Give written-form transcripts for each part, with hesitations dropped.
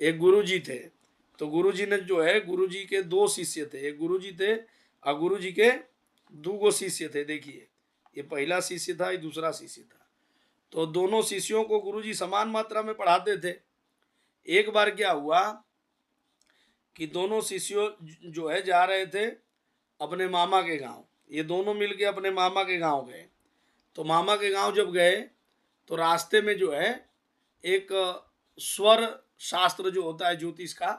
एक गुरुजी थे। तो गुरुजी ने जो है, गुरुजी के दो शिष्य थे, एक गुरुजी थे और गुरुजी के दो शिष्य थे। देखिए, ये पहला शिष्य था, ये दूसरा शिष्य था। तो दोनों शिष्यों को गुरुजी समान मात्रा में पढ़ाते थे। एक बार क्या हुआ कि दोनों शिष्यों जो है जा रहे थे अपने मामा के गांव। ये दोनों मिलके अपने मामा के गांव गए। तो मामा के गांव जब गए तो रास्ते में जो है एक स्वर शास्त्र जो होता है ज्योतिष का,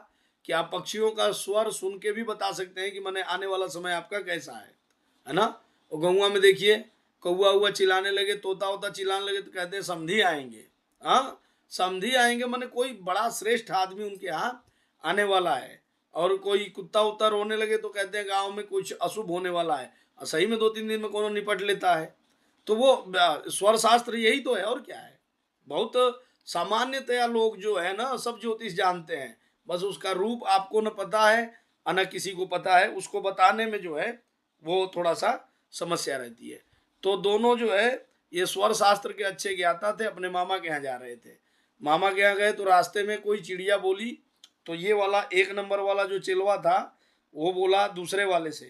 कि आप पक्षियों का स्वर सुन के भी बता सकते हैं कि मैंने आने वाला समय आपका कैसा है ना। और गौवा में देखिए, कौआ हुआ चिल्लाने लगे, तोता होता चिल्लाने लगे तो कहते हैं समधी आएंगे। हाँ, समधी आएंगे मैंने कोई बड़ा श्रेष्ठ आदमी उनके यहाँ आने वाला है। और कोई कुत्ता उत्ता रोने लगे तो कहते हैं गांव में कुछ अशुभ होने वाला है। और सही में 2-3 दिन में कौन निपट लेता है। तो वो स्वर शास्त्र यही तो है, और क्या है। बहुत सामान्यतया लोग जो है ना सब ज्योतिष जानते हैं, बस उसका रूप आपको न पता है और न किसी को पता है, उसको बताने में जो है वो थोड़ा सा समस्या रहती है। तो दोनों जो है ये स्वर शास्त्र के अच्छे ज्ञाता थे, अपने मामा के यहाँ जा रहे थे। मामा के यहाँ गए तो रास्ते में कोई चिड़िया बोली। तो ये वाला 1 नंबर वाला जो चिलवा था वो बोला दूसरे वाले से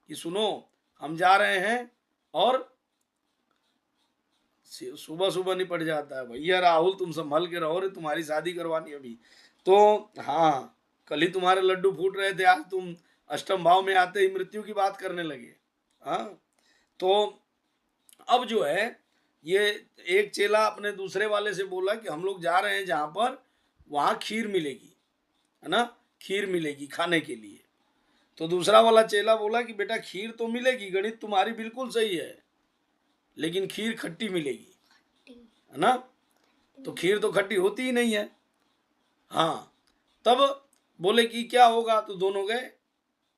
कि सुनो, हम जा रहे हैं और सुबह सुबह निपट जाता है। भैया राहुल तुम संभल के रहो रे, तुम्हारी शादी करवानी अभी। तो हाँ, कल ही तुम्हारे लड्डू फूट रहे थे, आज तुम अष्टम भाव में आते ही मृत्यु की बात करने लगे। हाँ, तो अब जो है ये एक चेला अपने दूसरे वाले से बोला कि हम लोग जा रहे हैं जहाँ पर वहाँ खीर मिलेगी, है ना, खीर मिलेगी खाने के लिए। तो दूसरा वाला चेला बोला कि बेटा खीर तो मिलेगी, गणित तुम्हारी बिल्कुल सही है, लेकिन खीर खट्टी मिलेगी, है ना। तो खीर तो खट्टी होती ही नहीं है। हाँ, तब बोले कि क्या होगा। तो दोनों गए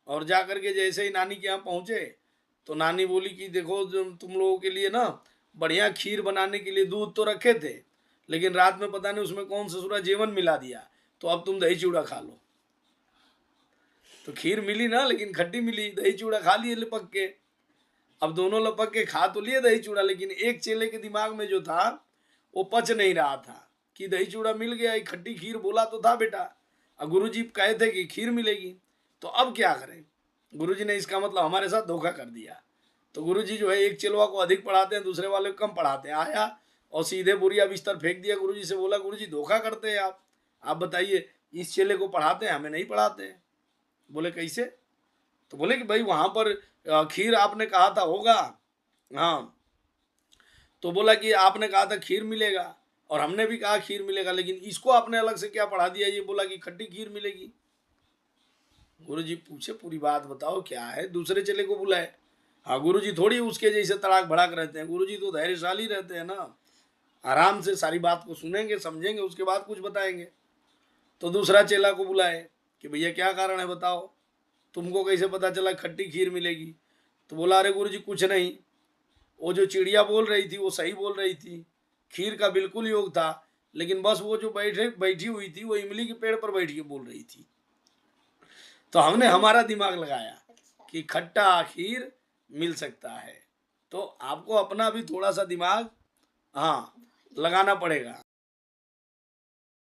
और जा करके जैसे ही नानी के यहाँ पहुँचे तो नानी बोली कि देखो तुम लोगों के लिए ना बढ़िया खीर बनाने के लिए दूध तो रखे थे, लेकिन रात में पता नहीं उसमें कौन सा सूरा जेवन मिला दिया, तो अब तुम दही चूड़ा खा लो। तो खीर मिली ना, लेकिन खट्टी मिली, दही चूड़ा खा लिए लपक के। अब दोनों लपक के खा तो लिए दही चूड़ा, लेकिन एक चेले के दिमाग में जो था वो पच नहीं रहा था कि दही चूड़ा मिल गया, खट्टी खीर बोला तो था बेटा, और गुरुजी कहे थे कि खीर मिलेगी, तो अब क्या करें। गुरुजी ने इसका मतलब हमारे साथ धोखा कर दिया। तो गुरुजी जो है एक चेलवा को अधिक पढ़ाते हैं, दूसरे वाले को कम पढ़ाते हैं। आया और सीधे बोरिया बिस्तर फेंक दिया। गुरुजी से बोला गुरुजी धोखा करते हैं आप बताइए, इस चेले को पढ़ाते हैं, हमें नहीं पढ़ाते हैं। बोले कैसे। तो बोले कि भाई वहाँ पर खीर आपने कहा था होगा। हाँ, तो बोला कि आपने कहा था खीर मिलेगा और हमने भी कहा खीर मिलेगा, लेकिन इसको आपने अलग से क्या पढ़ा दिया, ये बोला कि खट्टी खीर मिलेगी। गुरुजी पूछे पूरी बात बताओ क्या है। दूसरे चेले को बुलाए। हाँ, गुरुजी थोड़ी उसके जैसे तड़ाक भड़ाक रहते हैं, गुरुजी तो धैर्यशाली रहते हैं ना, आराम से सारी बात को सुनेंगे समझेंगे उसके बाद कुछ बताएंगे। तो दूसरा चेला को बुलाए कि भैया क्या कारण है बताओ, तुमको कैसे पता चला खट्टी खीर मिलेगी। तो बोला अरे गुरुजी कुछ नहीं, वो जो चिड़िया बोल रही थी वो सही बोल रही थी, खीर का बिल्कुल योग था, लेकिन बस वो जो बैठी हुई थी वो इमली के पेड़ पर बैठ के बोल रही थी। तो हमने हमारा दिमाग लगाया कि खट्टा खीर मिल सकता है। तो आपको अपना भी थोड़ा सा दिमाग हाँ लगाना पड़ेगा।